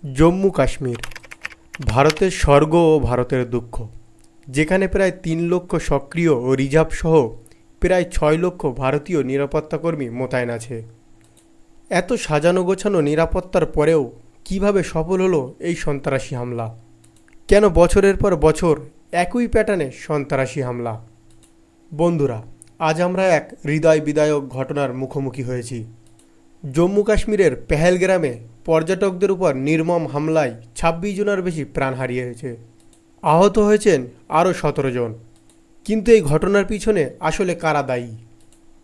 জম্মু কাশ্মীর ভারতের স্বর্গ ও ভারতের দুঃখ, যেখানে প্রায় ৩ লক্ষ সক্রিয় ও রিজার্ভ সহ প্রায় ৬ লক্ষ ভারতীয় নিরাপত্তাকর্মী মোতায়েন আছে। এত সাজানো গোছানো নিরাপত্তার পরেও কিভাবে সফল হলো এই সন্ত্রাসী হামলা? কেন বছরের পর বছর একই প্যাটার্নে সন্ত্রাসী হামলা? বন্ধুরা, আজ আমরা এক হৃদয় বিদায়ক ঘটনার মুখোমুখি হয়েছি। জম্মু কাশ্মীরের পেহেলগ্রামে পর্যটকদের উপর নির্মম হামলায় ২৬ জনের বেশি প্রাণ হারিয়েছে। আহত হয়েছেন আরও ১৭ জন। কিন্তু এই ঘটনার পিছনে আসলে কারা দায়ী?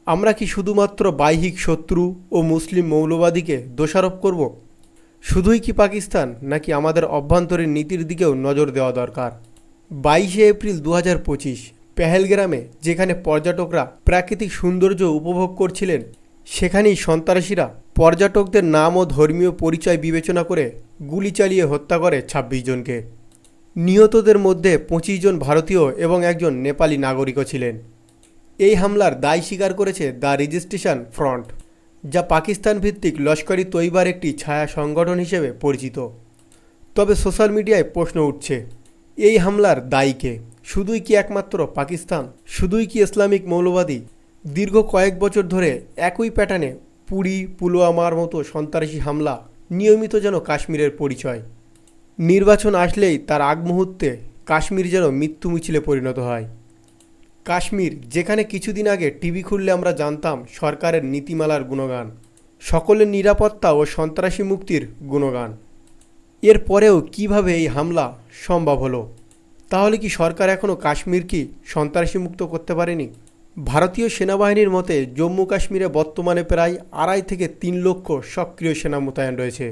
আমরা কি শুধুমাত্র বাহ্যিক শত্রু ও মুসলিম মৌলবাদীকে দোষারোপ করব? শুধুই কি পাকিস্তান, নাকি আমাদের অভ্যন্তরীণ নীতির দিকেও নজর দেওয়া দরকার? ২২শে এপ্রিল ২০২৫ পেহেলগ্রামে, যেখানে পর্যটকরা প্রাকৃতিক সৌন্দর্য উপভোগ করছিলেন, সেখানেই সন্ত্রাসীরা পর্যটকদের নাম ও ধর্মীয় পরিচয় বিবেচনা করে গুলি চালিয়ে হত্যা করে ২৬ জনকে। নিহতদের মধ্যে ২৫ জন ভারতীয় এবং একজন নেপালি নাগরিকও ছিলেন। এই হামলার দায় স্বীকার করেছে দ্য রেজিস্ট্রেশন ফ্রন্ট, যা পাকিস্তান ভিত্তিক লস্করি তৈবার একটি ছায়া সংগঠন হিসেবে পরিচিত। তবে সোশ্যাল মিডিয়ায় প্রশ্ন উঠছে, এই হামলার দায়ী কে? শুধুই কি একমাত্র পাকিস্তান? শুধুই কি ইসলামিক মৌলবাদী? দীর্ঘ কয়েক বছর ধরে একই প্যাটার্নে পুরী, পুলওয়ামার মতো সন্ত্রাসী হামলা নিয়মিত যেন কাশ্মীরের পরিচয়। নির্বাচন আসলেই তার আগ মুহূর্তে কাশ্মীর যেন মৃত্যু মিছিলে পরিণত হয়। কাশ্মীর, যেখানে কিছুদিন আগে টিভি খুললে আমরা জানতাম সরকারের নীতিমালার গুণগান, সকলের নিরাপত্তা ও সন্ত্রাসী মুক্তির গুণগান। এর পরেও কীভাবে এই হামলা সম্ভব হলো? তাহলে কি সরকার এখনও কাশ্মীরকে সন্ত্রাসী মুক্ত করতে পারেনি? ভারতীয় সেনাবাহিনীর মতে জম্মু কাশ্মীরে বর্তমানে প্রায় ২.৫ থেকে ৩ লক্ষ সক্রিয় সেনা মোতায়েন রয়েছে।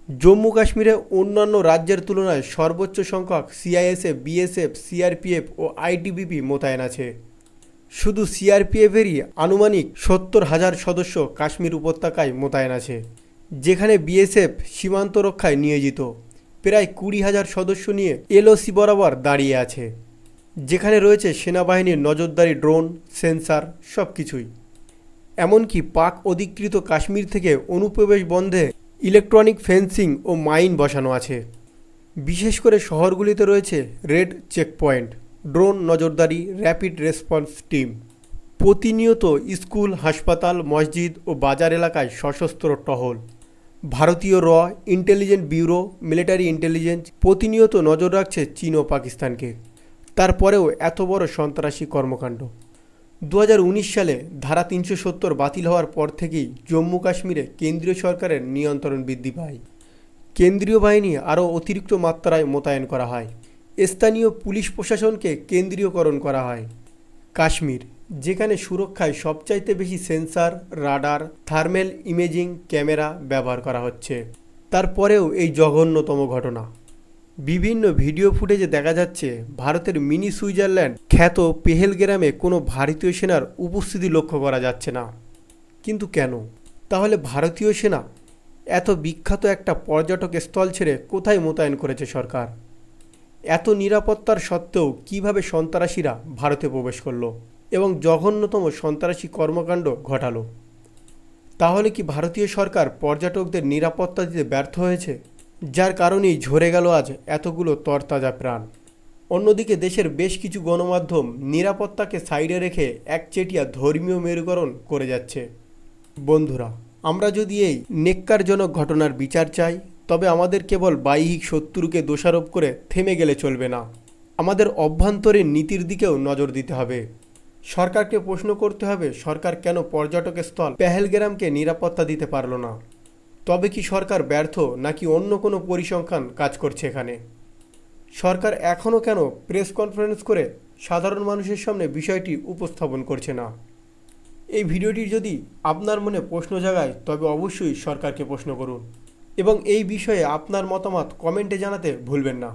জম্মু কাশ্মীরে অন্যান্য রাজ্যের তুলনায় সর্বোচ্চ সংখ্যক সিআইএসএফ, বিএসএফ, সিআরপিএফ ও আইটিবিপি মোতায়েন আছে। শুধু সিআরপিএফেরই আনুমানিক ৭০,০০০ সদস্য কাশ্মীর উপত্যকায় মোতায়েন আছে, যেখানে বিএসএফ সীমান্ত রক্ষায় নিয়োজিত প্রায় ২০,০০০ সদস্য নিয়ে এলওসি বরাবর দাঁড়িয়ে আছে, যেখানে রয়েছে সেনাবাহিনীর নজরদারি ড্রোন, সেন্সার, সব কিছুই। এমনকি পাক অধিকৃত কাশ্মীর থেকে অনুপ্রবেশ বন্ধে ইলেকট্রনিক ফেন্সিং ও মাইন বসানো আছে। বিশেষ করে শহরগুলিতে রয়েছে রেড চেকপয়েন্ট, ড্রোন নজরদারি, র্যাপিড রেসপন্স টিম। প্রতিনিয়ত স্কুল, হাসপাতাল, মসজিদ ও বাজার এলাকায় সশস্ত্র টহল। ভারতীয় ইন্টেলিজেন্স ব্যুরো, মিলিটারি ইন্টেলিজেন্স প্রতিনিয়ত নজর রাখছে চীন ও পাকিস্তানকে। তারপরেও এত বড় সন্ত্রাসী কর্মকাণ্ড। ২০১৯ সালে ধারা ৩৭০ বাতিল হওয়ার পর থেকেই জম্মু কাশ্মীরে কেন্দ্রীয় সরকারের নিয়ন্ত্রণ বৃদ্ধি পায়। কেন্দ্রীয় বাহিনী আরও অতিরিক্ত মাত্রায় মোতায়েন করা হয়। স্থানীয় পুলিশ প্রশাসনকে কেন্দ্রীয়করণ করা হয়। কাশ্মীর, যেখানে সুরক্ষায় সবচাইতে বেশি সেন্সার, রাডার, থার্মেল ইমেজিং ক্যামেরা ব্যবহার করা হচ্ছে, তারপরেও এই জঘন্যতম ঘটনা। বিভিন্ন ভিডিও ফুটেজে দেখা যাচ্ছে ভারতের মিনি সুইজারল্যান্ড খ্যাত পেহেলগ্রামে কোনো ভারতীয় সেনার উপস্থিতি লক্ষ্য করা যাচ্ছে না। কিন্তু কেন? তাহলে ভারতীয় সেনা এত বিখ্যাত একটা পর্যটক স্থল ছেড়ে কোথায় মোতায়েন করেছে সরকার? এত নিরাপত্তার সত্ত্বেও কিভাবে সন্ত্রাসীরা ভারতে প্রবেশ করলো এবং জঘন্যতম সন্ত্রাসী কর্মকাণ্ড ঘটালো? তাহলে কি ভারতীয় সরকার পর্যটকদের নিরাপত্তা দিতে ব্যর্থ হয়েছে, যার কারণেই ঝরে গেল আজ এতগুলো তরতাজা প্রাণ? অন্যদিকে দেশের বেশ কিছু গণমাধ্যম নিরাপত্তাকে সাইডে রেখে একচেটিয়া ধর্মীয় মেরুকরণ করে যাচ্ছে। বন্ধুরা, আমরা যদি এই নেক্কারজনক ঘটনার বিচার চাই, তবে আমাদের কেবল বাহ্যিক শত্রুকে দোষারোপ করে থেমে গেলে চলবে না। আমাদের অভ্যন্তরীণ নীতির দিকেও নজর দিতে হবে। সরকারকে প্রশ্ন করতে হবে, সরকার কেন পর্যটক স্থল পেহেলগ্রামকে নিরাপত্তা দিতে পারল না? তবে কি সরকার ব্যর্থ, নাকি অন্য কোনো পরিসংখ্যান কাজ করছে এখানে? সরকার এখনও কেন প্রেস কনফারেন্স করে সাধারণ মানুষের সামনে বিষয়টি উপস্থাপন করছে না? এই ভিডিওটি যদি আপনার মনে প্রশ্ন জাগায়, তবে অবশ্যই সরকারকে প্রশ্ন করুন এবং এই বিষয়ে আপনার মতামত কমেন্টে জানাতে ভুলবেন না।